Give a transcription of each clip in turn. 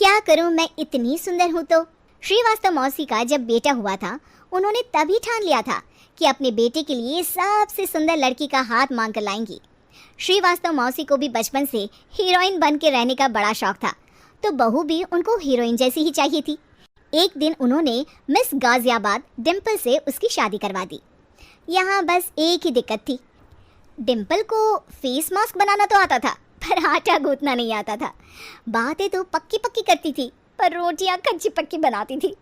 क्या करूं, मैं इतनी सुंदर हूं तो। श्रीवास्तव मौसी का जब बेटा हुआ था, उन्होंने तभी ठान लिया था कि अपने बेटे के लिए सबसे सुंदर लड़की का हाथ मांग कर लाएंगी। श्रीवास्तव मौसी को भी बचपन से हीरोइन बन के रहने का बड़ा शौक था, तो बहू भी उनको हीरोइन जैसी ही चाहिए थी। एक दिन उन्होंने मिस गाजियाबाद डिम्पल से उसकी शादी करवा दी। यहाँ बस एक ही दिक्कत थी, डिम्पल को फेस मास्क बनाना तो आता था, पर आटा गूंथना नहीं आता था। बातें तो पक्की पक्की करती थी, पर रोटियां कच्ची पक्की बनाती थी।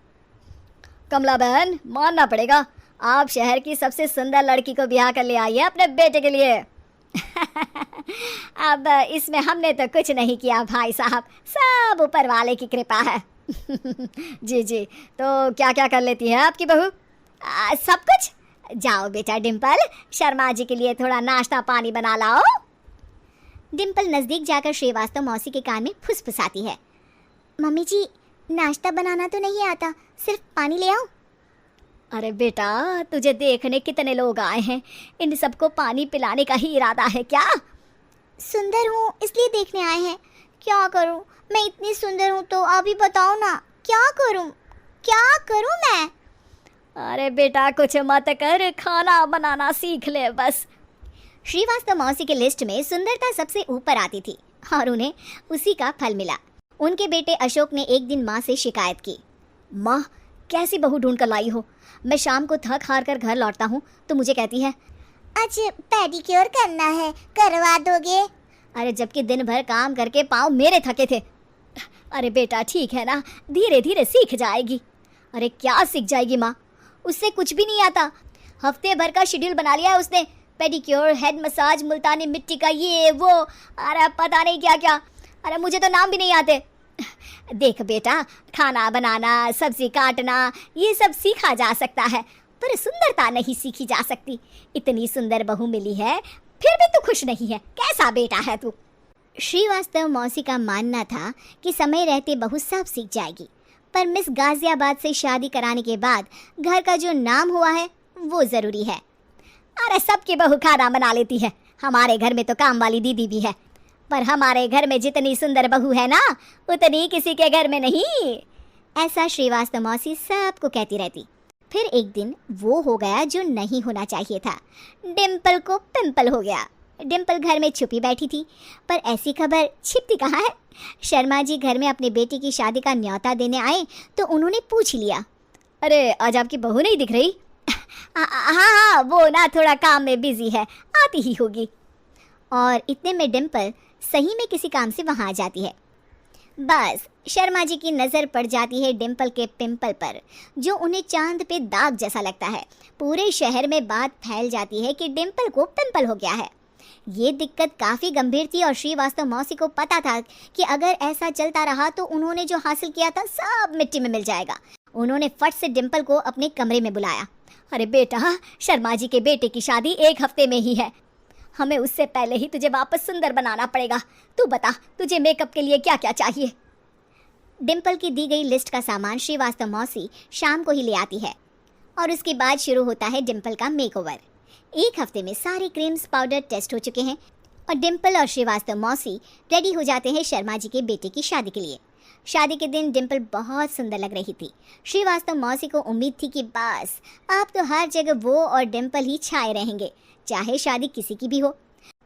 कमला बहन, मानना पड़ेगा, आप शहर की सबसे सुंदर लड़की को ब्याह कर ले आई है अपने बेटे के लिए। अब इसमें हमने तो कुछ नहीं किया भाई साहब, सब ऊपर वाले की कृपा है। जी जी, तो क्या क्या कर लेती है आपकी बहू? सब कुछ। जाओ बेटा डिम्पल, शर्मा जी के लिए थोड़ा नाश्ता पानी बना लाओ। डिम्पल नज़दीक जाकर श्रीवास्तव मौसी के कान में फुसफुसाती है। मम्मी जी, नाश्ता बनाना तो नहीं आता, सिर्फ पानी ले आओ। अरे बेटा, तुझे देखने कितने लोग आए हैं, इन सबको पानी पिलाने का ही इरादा है क्या? सुंदर हूँ इसलिए देखने आए हैं। क्या करूँ, मैं इतनी सुंदर हूँ तो आप ही बताओ ना, क्या करूँ मैं? अरे बेटा, कुछ मत कर, खाना बनाना सीख ले बस। श्रीवास्तव मौसी के लिस्ट में सुंदरता सबसे ऊपर आती थी और उन्हें उसी का फल मिला। उनके बेटे अशोक ने एक दिन माँ से शिकायत की। माँ, कैसी बहू ढूंढ कर लाई हो? मैं शाम को थक हार कर घर लौटता हूँ तो मुझे कहती है, आज पेडिक्योर करना है, करवा दोगे? अरे जबकि दिन भर काम करके पाँव मेरे थके थे। अरे बेटा ठीक है ना, धीरे धीरे सीख जाएगी। अरे क्या सीख जाएगी माँ, उससे कुछ भी नहीं आता। हफ्ते भर का शेड्यूल बना लिया है उसने, पेडिक्योर, हेड मसाज, मुल्तानी मिट्टी का ये वो, अरे पता नहीं क्या क्या। अरे मुझे तो नाम भी नहीं आते। देख बेटा, खाना बनाना, सब्जी काटना, ये सब सीखा जा सकता है, पर सुंदरता नहीं सीखी जा सकती। इतनी सुंदर बहू मिली है, फिर भी तू खुश नहीं है, कैसा बेटा है तू? श्रीवास्तव मौसी का मानना था कि समय रहते बहू सब सीख जाएगी, पर मिस गाजियाबाद से शादी कराने के बाद घर का जो नाम हुआ है वो ज़रूरी है। अरे सबकी बहू खाना बना लेती है, हमारे घर में तो काम वाली दीदी भी है, पर हमारे घर में जितनी सुंदर बहू है ना, उतनी किसी के घर में नहीं। ऐसा श्रीवास्तव मौसी सबको कहती रहती। फिर एक दिन वो हो गया जो नहीं होना चाहिए था, डिम्पल को पिंपल हो गया। डिम्पल घर में छुपी बैठी थी, पर ऐसी खबर छिपती कहाँ है। शर्मा जी घर में अपने बेटी की शादी का न्योता देने आए तो उन्होंने पूछ लिया, अरे आज आपकी बहू नहीं दिख रही? हाँ, वो ना थोड़ा काम में बिजी है, आती ही होगी। और इतने में डिम्पल सही में किसी काम से वहाँ आ जाती है। बस शर्मा जी की नज़र पड़ जाती है डिम्पल के पिंपल पर, जो उन्हें चांद पे दाग जैसा लगता है। पूरे शहर में बात फैल जाती है कि डिम्पल को पिंपल हो गया है। ये दिक्कत काफ़ी गंभीर थी और श्रीवास्तव मौसी को पता था कि अगर ऐसा चलता रहा तो उन्होंने जो हासिल किया था सब मिट्टी में मिल जाएगा। उन्होंने फट से डिम्पल को अपने कमरे में बुलाया। अरे बेटा, शर्मा जी के बेटे की शादी 1 हफ्ते में ही है, हमें उससे पहले ही तुझे वापस सुंदर बनाना पड़ेगा। तू बता, तुझे मेकअप के लिए क्या क्या चाहिए? डिम्पल की दी गई लिस्ट का सामान श्रीवास्तव मौसी शाम को ही ले आती है और उसके बाद शुरू होता है डिम्पल का मेकओवर। 1 हफ्ते में सारे क्रीम्स पाउडर टेस्ट हो चुके हैं और डिम्पल और श्रीवास्तव मौसी रेडी हो जाते हैं शर्मा जी के बेटे की शादी के लिए। शादी के दिन डिम्पल बहुत सुंदर लग रही थी। श्रीवास्तव मौसी को उम्मीद थी कि बस अब तो हर जगह वो और डिम्पल ही छाए रहेंगे, चाहे शादी किसी की भी हो।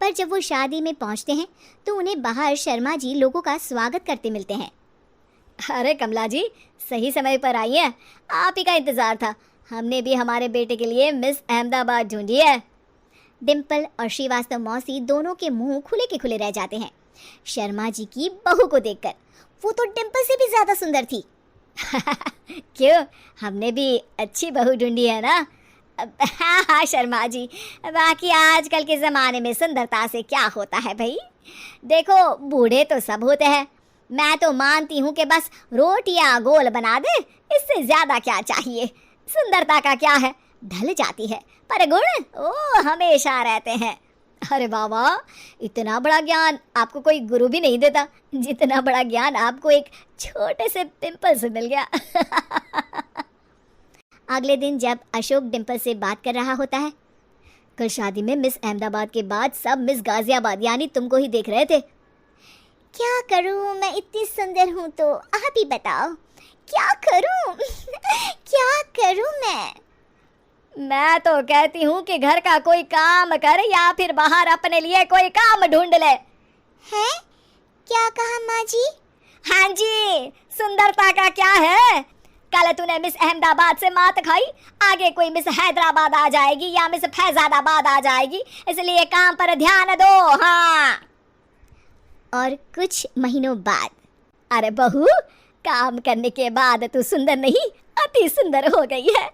पर जब वो शादी में पहुंचते हैं तो उन्हें बाहर शर्मा जी लोगों का स्वागत करते मिलते हैं। अरे कमला जी, सही समय पर आई है, आप ही का इंतज़ार था। हमने भी हमारे बेटे के लिए मिस अहमदाबाद ढूंढी है। डिम्पल और श्रीवास्तव मौसी दोनों के मुंह खुले के खुले रह जाते हैं शर्मा जी की बहू को देखकर। वो तो डिम्पल से भी ज़्यादा सुंदर थी। क्यों, हमने भी अच्छी बहू ढूंढी है ना? हाँ शर्मा जी, बाकी आजकल के ज़माने में सुंदरता से क्या होता है भाई। देखो, बूढ़े तो सब होते हैं, मैं तो मानती हूँ कि बस रोटियाँ गोल बना दे, इससे ज़्यादा क्या चाहिए। सुंदरता का क्या है, ढल जाती है, पर गुण वो हमेशा रहते हैं। अरे बाबा, इतना बड़ा ज्ञान आपको कोई गुरु भी नहीं देता जितना बड़ा ज्ञान आपको एक छोटे से पिंपल से मिल गया। अगले दिन जब अशोक डिम्पल से बात कर रहा होता है, कल शादी में मिस अहमदाबाद के बाद सब मिस गाजियाबाद यानी तुमको ही देख रहे थे। क्या करूं, मैं इतनी सुंदर हूं तो आप ही बताओ क्या करूं? क्या करूं मैं तो कहती हूँ कि घर का कोई काम कर या फिर बाहर अपने लिए कोई काम ढूंढ ले। हैं? क्या कहा माँ जी? हाँ जी, सुंदरता का क्या है? कल तूने मिस अहमदाबाद से मात खाई, आगे कोई मिस हैदराबाद आ जाएगी या मिस फैजादाबाद आ जाएगी, इसलिए काम पर ध्यान दो। हाँ। और कुछ महीनों बाद, अरे बहू, काम करने के बाद तू सुंदर नहीं, अति सुंदर हो गई है।